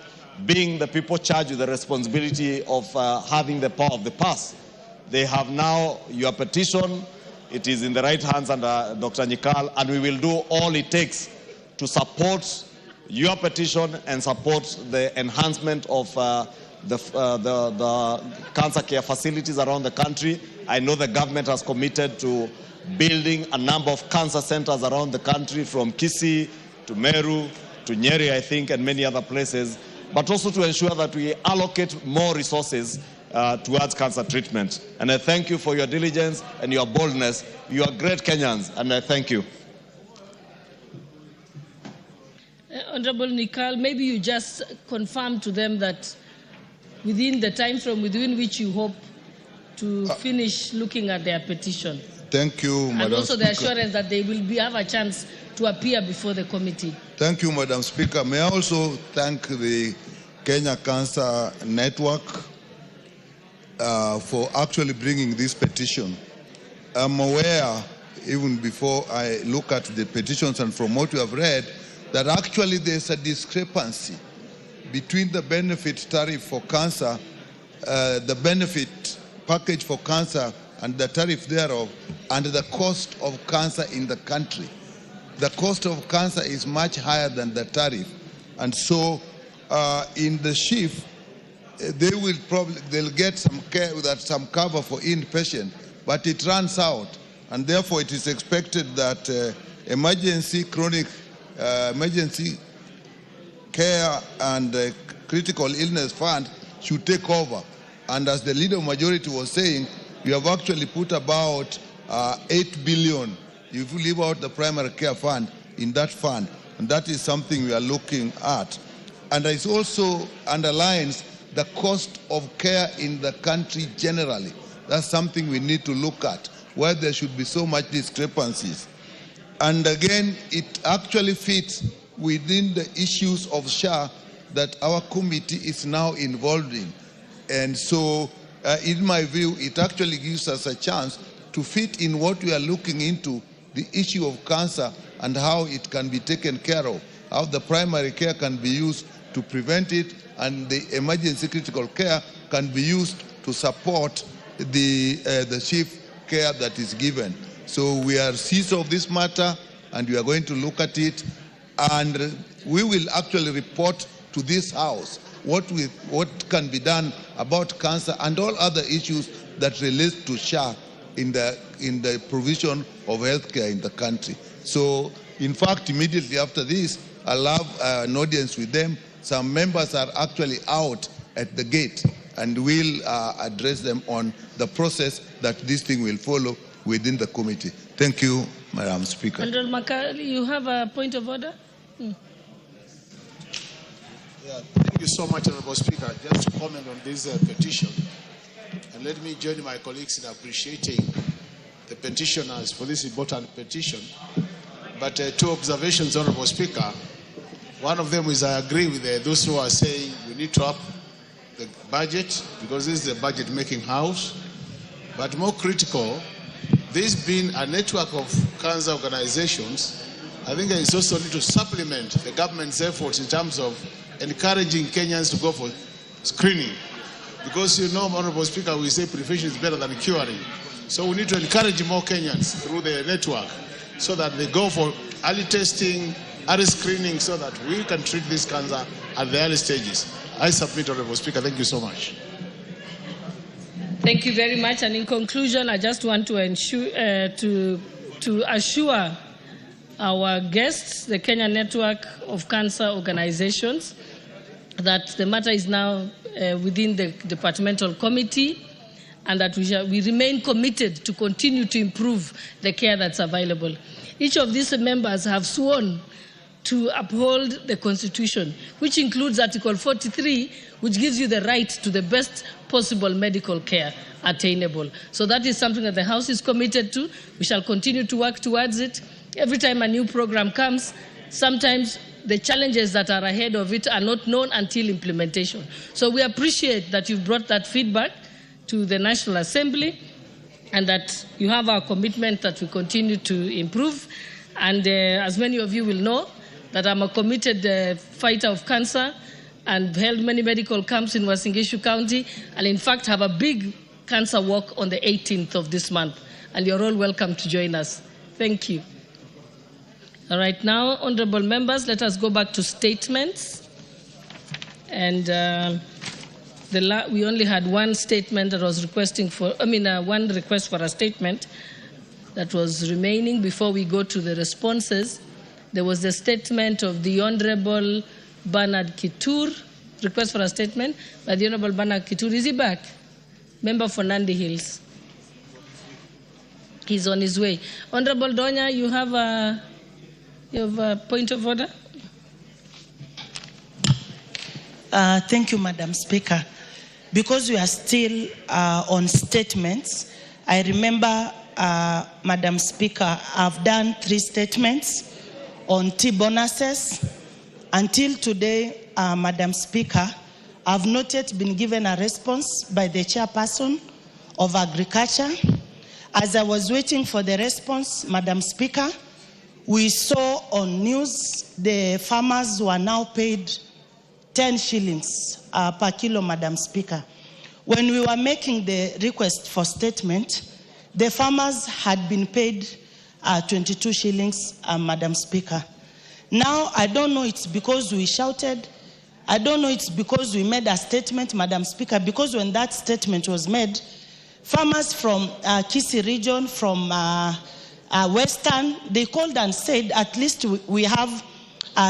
P: being the people charged with the responsibility of having the power of the purse. They have now your petition. It is in the right hands under Dr. Nyikal, and we will do all it takes to support your petition and support the enhancement of the cancer care facilities around the country. I know the government has committed to building a number of cancer centers around the country, from Kisii to Meru to Nyeri, I think, and many other places, but also to ensure that we allocate more resources towards cancer treatment. And I thank you for your diligence and your boldness. You are great Kenyans, and I thank you.
B: Honorable Nyikal, maybe you just confirm to them that within the time frame within which you hope to finish looking at their petition.
R: Thank you, Madam
B: And also
R: Speaker.
B: the assurance that they will have a chance to appear before the committee.
R: Thank you, Madam Speaker. May I also thank the Kenya Cancer Network for actually bringing this petition. I'm aware, even before I look at the petitions and from what you have read, that actually there's a discrepancy between the benefit tariff for cancer, the benefit package for cancer and the tariff thereof, and the cost of cancer in the country. The cost of cancer is much higher than the tariff. And so in the shift, they'll get some care, some cover for inpatient, but it runs out. And therefore it is expected that emergency care and critical illness fund should take over. And as the leader majority was saying, we have actually put about 8 billion, if you leave out the primary care fund, in that fund. And that is something we are looking at. And it also underlines the cost of care in the country generally. That's something we need to look at, where there should be so much discrepancies. And again, it actually fits within the issues of SHA that our committee is now involved in. And so, in my view, it actually gives us a chance to fit in what we are looking into, the issue of cancer and how it can be taken care of, how the primary care can be used to prevent it, and the emergency critical care can be used to support the chief care that is given. So we are seized of this matter, and we are going to look at it, and we will actually report to this House what can be done about cancer and all other issues that relate to SHA in the provision of healthcare in the country. So In fact, immediately after this, I'll have an audience with them. Some members are actually out at the gate, and we'll address them on the process that this thing will follow within the committee. Thank you, Madam Speaker.
B: Honorable Makali, you have a point of order?
S: Yeah, thank you so much, Honorable Speaker. Just to comment on this petition, and let me join my colleagues in appreciating the petitioners for this important petition. But two observations, Honorable Speaker. One of them is I agree with those who are saying we need to up the budget because this is a budget-making house. But more critical, this being a network of cancer organizations, I think it's also need to supplement the government's efforts in terms of encouraging Kenyans to go for screening. Because you know, Honorable Speaker, we say prevention is better than curing. So we need to encourage more Kenyans through the network so that they go for early testing, early screening, so that we can treat this cancer at the early stages. I submit, Honorable Speaker. Thank you so much.
B: Thank you very much. And in conclusion, I just want to ensure, to assure our guests, the Kenya Network of Cancer Organizations, that the matter is now within the departmental committee, and that we remain committed to continue to improve the care that's available. Each of these members have sworn to uphold the Constitution, which includes Article 43, which gives you the right to the best possible medical care attainable. So that is something that the House is committed to. We shall continue to work towards it. Every time a new program comes, sometimes the challenges that are ahead of it are not known until implementation. So we appreciate that you've brought that feedback to the National Assembly and that you have our commitment that we continue to improve. And as many of you will know, that I'm a committed fighter of cancer and held many medical camps in Uasin Gishu County, and in fact have a big cancer walk on the 18th of this month. And you're all welcome to join us. Thank you. All right, now, honorable members, let us go back to statements. And we only had one statement that was requesting for, one request for a statement that was remaining before we go to the responses. There was the statement of the Honorable Bernard Kitur, request for a statement by the Honorable Bernard Kitur. Is he back? Member for Nandi Hills. He's on his way. Honorable Donya, you have a point of order?
T: Thank you, Madam Speaker. Because we are still on statements, I remember, Madam Speaker, I've done 3 statements on T-bonuses. Until today, Madam Speaker, I've not yet been given a response by the chairperson of Agriculture. As I was waiting for the response, Madam Speaker, we saw on news the farmers were now paid 10 shillings per kilo, Madam Speaker. When we were making the request for statement, the farmers had been paid 22 shillings, Madam Speaker. Now, I don't know it's because we shouted. I don't know it's because we made a statement, Madam Speaker, because when that statement was made, farmers from Kisii region, from Western, they called and said, at least we have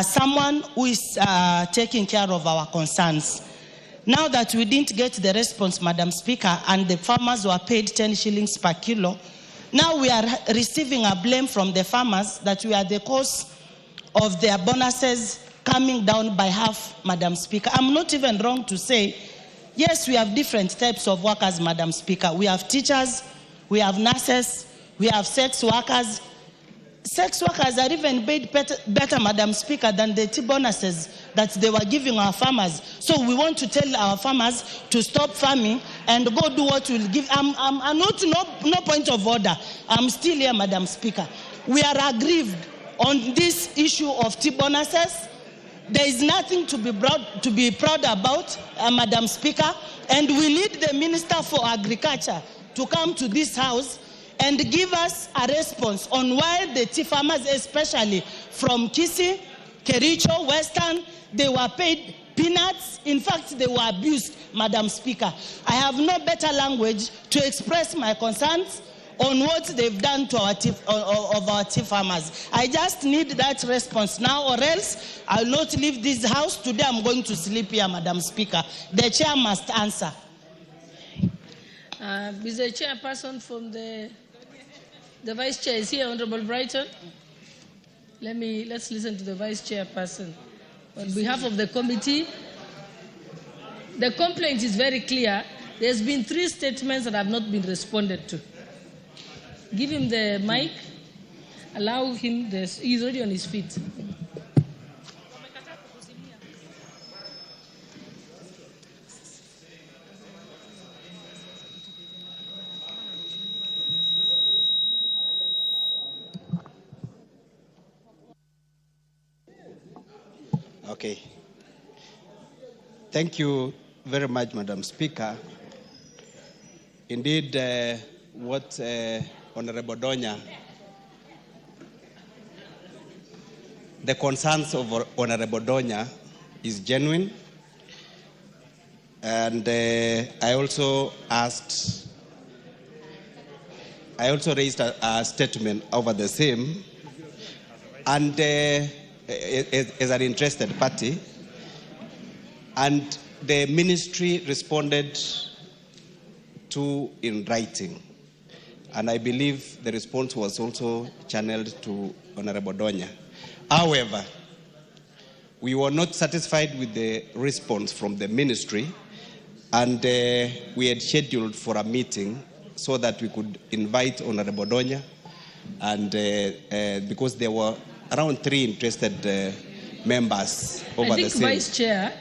T: someone who is taking care of our concerns. Now that we didn't get the response, Madam Speaker, and the farmers were paid 10 shillings per kilo, now we are receiving a blame from the farmers that we are the cause of their bonuses coming down by half, Madam Speaker. I'm not even wrong to say, yes, we have different types of workers, Madam Speaker. We have teachers, we have nurses, we have sex workers. Sex workers are even paid better, Madam Speaker, than the T-bonuses that they were giving our farmers. So we want to tell our farmers to stop farming and go do what will give. I'm not, no point of order. I'm still here, Madam Speaker. We are aggrieved on this issue of T-bonuses. There is nothing to be proud about, Madam Speaker, and we need the Minister for Agriculture to come to this House and give us a response on why the tea farmers, especially from Kisii, Kericho, Western, they were paid peanuts. In fact, they were abused, Madam Speaker. I have no better language to express my concerns on what they've done to our tea, of our tea farmers. I just need that response now, or else I'll not leave this house. Today I'm going to sleep here, Madam Speaker. The chair must answer.
B: Is the chairperson from the vice chair is here, Honorable Brighton? Let's listen to the vice chairperson. On behalf of the committee, the complaint is very clear. There's been 3 statements that have not been responded to. Give him the mic. Allow him this. He's already on his feet.
U: Okay. Thank you very much, Madam Speaker. Indeed, what Honorable Donya, the concerns of Honorable Donya is genuine. And I also raised a statement over the same. And as an interested party, and the ministry responded to in writing. And I believe the response was also channeled to Honorable Donya. However, we were not satisfied with the response from the ministry, and we had scheduled for a meeting so that we could invite Honorable Donya, and because there were around 3 interested members over the same.
B: Vice Chair,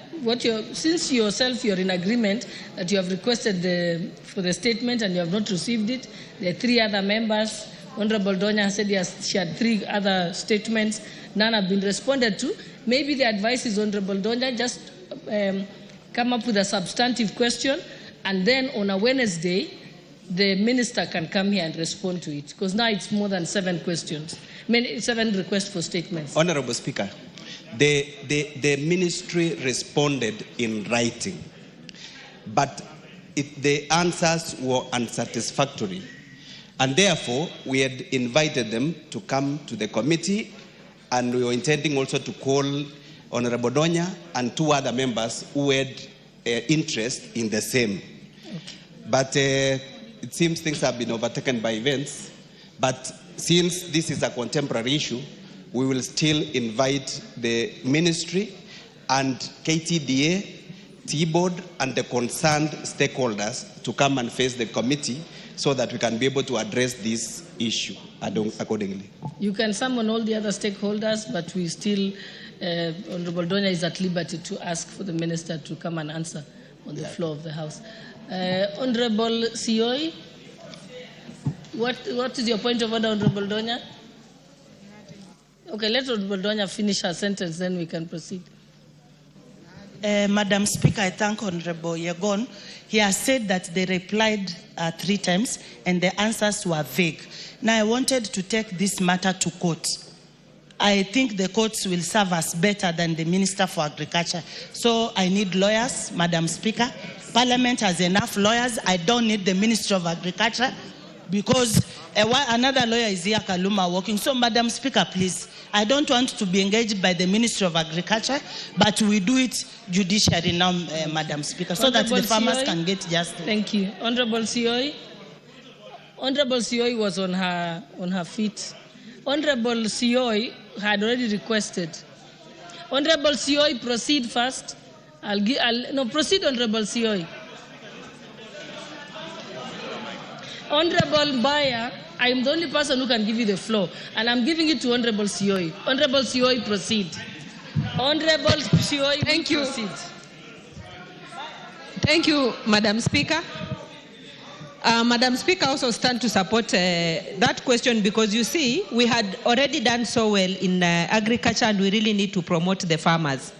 B: since yourself you're in agreement that you have requested for the statement and you have not received it, there are 3 other members. Honorable Donya said she had 3 other statements. None have been responded to. Maybe the advice is, Honorable Donya, just come up with a substantive question, and then on a Wednesday, the minister can come here and respond to it. Because now it's more than 7 questions. 7 requests for statements.
U: Honorable Speaker, the ministry responded in writing, but the answers were unsatisfactory. And therefore, we had invited them to come to the committee, and we were intending also to call Honorable Donya and 2 other members who had interest in the same. Okay. But it seems things have been overtaken by events. But since this is a contemporary issue, we will still invite the ministry and KTDA, T-Board, and the concerned stakeholders to come and face the committee so that we can be able to address this issue accordingly.
B: You can summon all the other stakeholders, but we still, Honorable Donya is at liberty to ask for the minister to come and answer on the floor of the House. Honorable Sioi, what is your point of order, Honorable Donya? Okay, let Honorable Donya finish her sentence, then we can proceed.
T: Madam Speaker, I thank Honorable Yegon. He has said that they replied 3 times and the answers were vague. Now I wanted to take this matter to court. I think the courts will serve us better than the Minister for Agriculture. So I need lawyers, Madam Speaker. Parliament has enough lawyers. I don't need the Minister of Agriculture because another lawyer is here, Kaluma, working. So Madam Speaker, please, I don't want to be engaged by the Ministry of Agriculture, but we do it judicially now, Madam Speaker, so that the farmers can get justice.
B: Thank you. Honorable Sioi. Honorable Sioi was on her feet. Honorable Sioi had already requested. Honorable Sioi, proceed first. Proceed, Honorable Sioi. Honorable Mbaya, I am the only person who can give you the floor, and I'm giving it to Honorable Sioi. Honorable Sioi, proceed. Honorable Sioi,
V: thank you.
B: Proceed.
V: Thank you, Madam Speaker. Madam Speaker also stand to support that question because, you see, we had already done so well in agriculture and we really need to promote the farmers.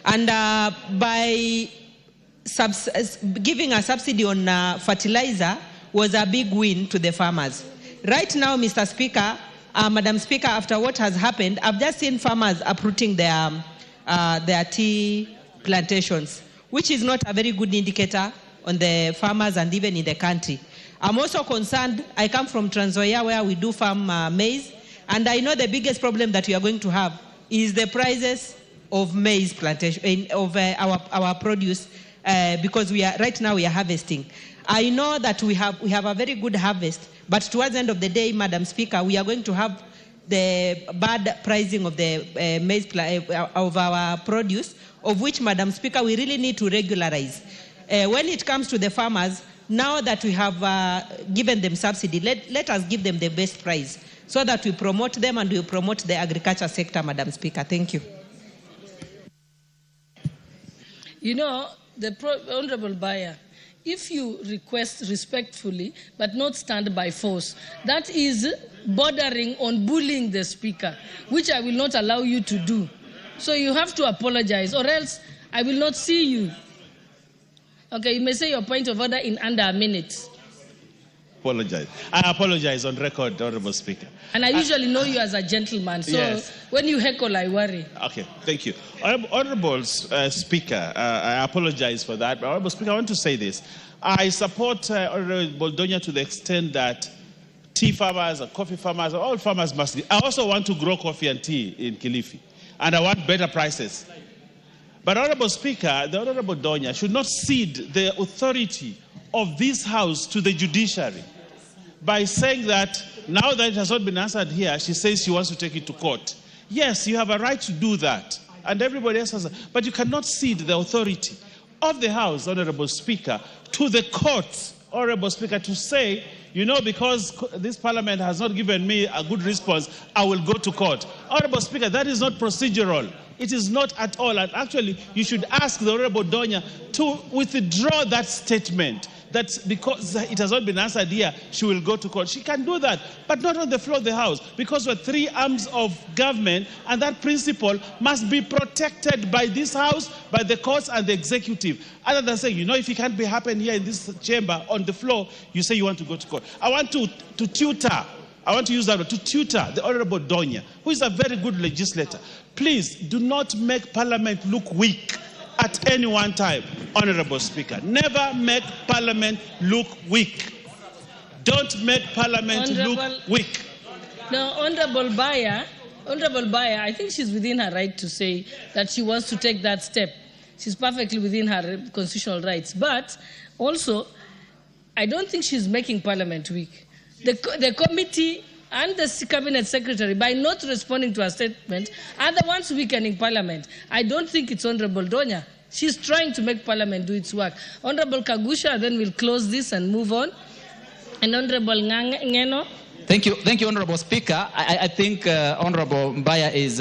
V: And by giving a subsidy on fertilizer was a big win to the farmers. Right now, Mr. Speaker, Madam Speaker, after what has happened, I've just seen farmers uprooting their tea plantations, which is not a very good indicator on the farmers and even in the country. I'm also concerned, I come from Trans Nzoia where we do farm maize, and I know the biggest problem that we are going to have is the prices of maize plantation, of our produce, because right now we are harvesting. I know that we have a very good harvest, but towards the end of the day, Madam Speaker, we are going to have the bad pricing of the maize of our produce, of which, Madam Speaker, we really need to regularize. When it comes to the farmers, now that we have given them subsidy, let us give them the best price so that we promote them and we promote the agriculture sector, Madam Speaker. Thank you.
B: You know, the Honorable Buyer, if you request respectfully but not stand by force, that is bordering on bullying the Speaker, which I will not allow you to do. So you have to apologize, or else I will not see you. Okay, you may say your point of order in under a minute.
H: Apologize. I apologize on record, Honorable Speaker.
B: And I usually know you as a gentleman, so yes, when you heckle, I worry.
H: Okay, thank you. Honorable Speaker, I apologize for that. But Honorable Speaker, I want to say this. I support Honorable Donya to the extent that tea farmers, coffee farmers, all farmers must be. I also want to grow coffee and tea in Kilifi, and I want better prices. But Honorable Speaker, the Honorable Donya should not cede the authority of this House to the judiciary by saying that now that it has not been answered here, she says she wants to take it to court. Yes, you have a right to do that, and everybody else has, but you cannot cede the authority of the House, Honorable Speaker, to the courts, Honorable Speaker, to say, you know, because this Parliament has not given me a good response, I will go to court. Honorable Speaker, that is not procedural. It is not at all. And actually, you should ask the Honorable Donya to withdraw that statement, that because it has not been answered here, she will go to court. She can do that, but not on the floor of the House, because we're three arms of government, and that principle must be protected by this House, by the courts and the executive. Other than saying, you know, if it can't be happen here in this chamber on the floor, you say you want to go to court. I want to tutor. I want to use that word, to tutor the Honorable Donya, who is a very good legislator. Please do not make Parliament look weak at any one time, Honorable Speaker. Never make Parliament look weak. Don't make Parliament look weak.
B: Now, Honorable Buyer, I think she's within her right to say that she wants to take that step. She's perfectly within her constitutional rights. But also, I don't think she's making Parliament weak. The committee and the cabinet secretary, by not responding to her statement, are the ones weakening Parliament. I don't think it's Honorable Donya. She's trying to make Parliament do its work. Honorable Kagusha, then we'll close this and move on. And Honorable Ngeno.
A: Thank you, Honorable Speaker. I think Honorable Mbaya is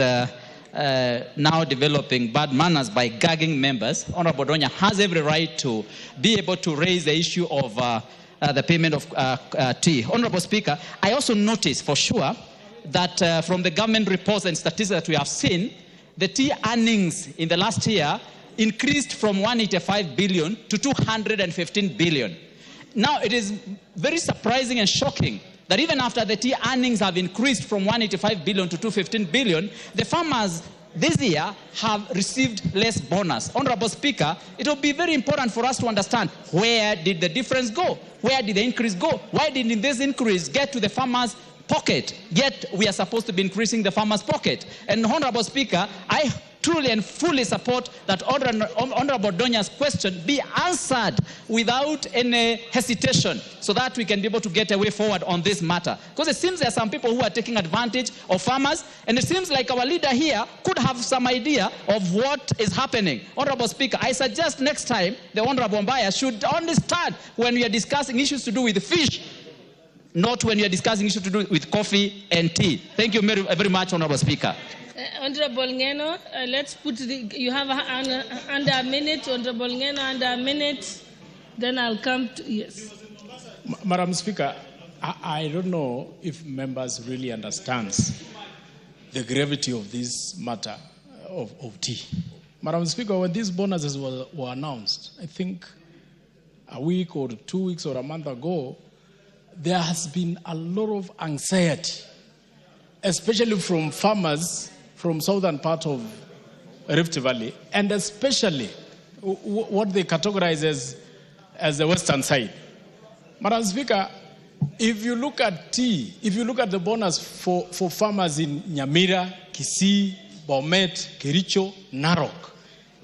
A: now developing bad manners by gagging members. Honorable Donya has every right to be able to raise the issue of the payment of tea. Honorable Speaker, I also noticed for sure that from the government reports and statistics that we have seen, the tea earnings in the last year increased from 185 billion to 215 billion. Now, it is very surprising and shocking that even after the tea earnings have increased from 185 billion to 215 billion, the farmers this year have received less bonus. Honorable Speaker, it will be very important for us to understand where did the difference go? Where did the increase go? Why didn't this increase get to the farmers' pocket? Yet we are supposed to be increasing the farmers' pocket. And Honorable Speaker, I truly and fully support that Honorable Donya's question be answered without any hesitation so that we can be able to get a way forward on this matter. Because it seems there are some people who are taking advantage of farmers, and it seems like our leader here could have some idea of what is happening. Honorable Speaker, I suggest next time the Honorable Mbaya should understand when we are discussing issues to do with fish, not when we are discussing issues to do with coffee and tea. Thank you very much, Honorable Speaker.
B: Honorable Ngeno, let's put you have under a minute, Honorable Ngeno, under a minute. Then I'll come to, yes.
D: Madam Speaker, I don't know if members really understand the gravity of this matter of tea. Madam Speaker, when these bonuses were announced, I think a week or 2 weeks or a month ago, there has been a lot of anxiety, especially from farmers from southern part of Rift Valley, and especially what they categorize as the western side. Madam Speaker, if you look at tea, if you look at the bonus for farmers in Nyamira, Kisii, Bomet, Kericho, Narok,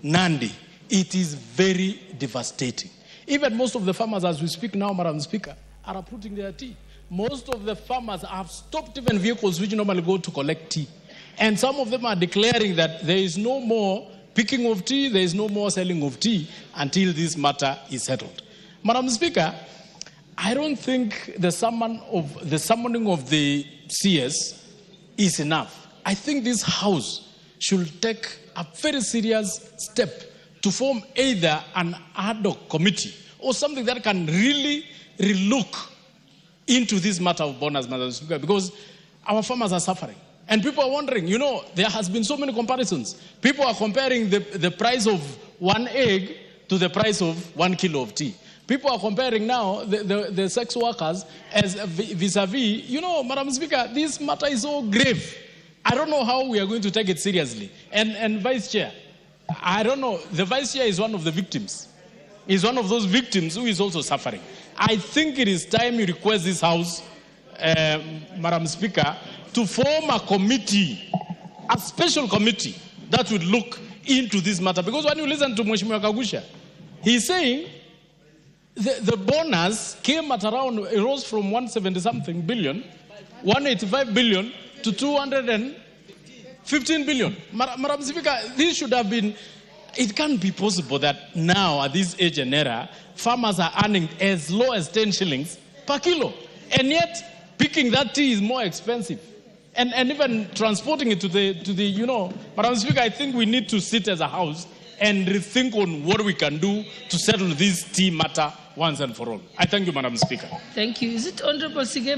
D: Nandi, it is very devastating. Even most of the farmers as we speak now, Madam Speaker, are uprooting their tea. Most of the farmers have stopped even vehicles which normally go to collect tea. And some of them are declaring that there is no more picking of tea, there is no more selling of tea until this matter is settled. Madam Speaker, I don't think the summoning of the CS is enough. I think this House should take a very serious step to form either an ad hoc committee or something that can really relook into this matter of bonus, Madam Speaker, because our farmers are suffering. And people are wondering, you know, there has been so many comparisons. People are comparing the price of one egg to the price of 1 kilo of tea. People are comparing now the sex workers as vis-a-vis, you know, Madam Speaker, this matter is so grave. I don't know how we are going to take it seriously. And Vice Chair, I don't know, the Vice Chair is one of the victims. He's one of those victims who is also suffering. I think it is time you request this House, Madam Speaker, to form a committee, a special committee that would look into this matter. Because when you listen to Mheshimiwa Kagusha, he's saying the bonus came at around, it rose from 170-something billion, 185 billion to 215 billion. Madam Speaker, this should have been, it can't be possible that now at this age and era, farmers are earning as low as 10 shillings per kilo. And yet, picking that tea is more expensive. And even transporting it to the, you know, Madam Speaker, I think we need to sit as a House and rethink on what we can do to settle this tea matter once and for all. I thank you, Madam Speaker.
B: Thank you. Is it Honorable Sige?